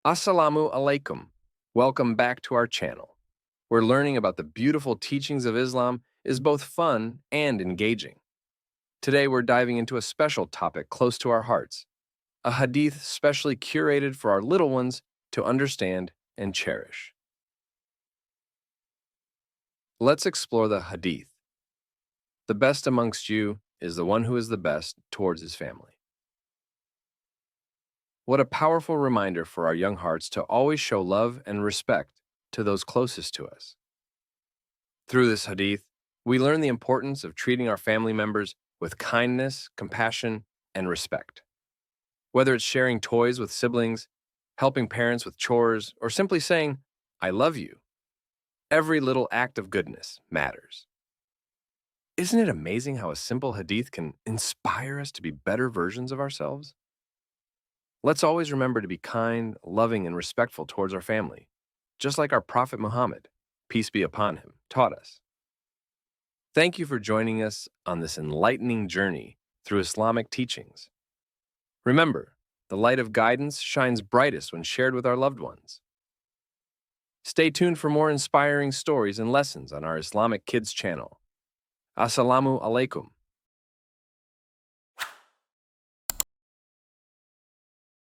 Assalamu alaikum. Welcome back to our channel. Where learning about the beautiful teachings of Islam is both fun and engaging. Today we're diving into a special topic close to our hearts, a hadith specially curated for our little ones to understand and cherish. Let's explore the hadith. The best amongst you is the one who is the best towards his family. What a powerful reminder for our young hearts to always show love and respect to those closest to us. Through this hadith, we learn the importance of treating our family members with kindness, compassion, and respect. Whether it's sharing toys with siblings, helping parents with chores, or simply saying, I love you, every little act of goodness matters. Isn't it amazing how a simple hadith can inspire us to be better versions of ourselves? Let's always remember to be kind, loving, and respectful towards our family, just like our Prophet Muhammad, peace be upon him, taught us. Thank you for joining us on this enlightening journey through Islamic teachings. Remember, the light of guidance shines brightest when shared with our loved ones. Stay tuned for more inspiring stories and lessons on our Islamic Kids channel. Assalamu alaikum.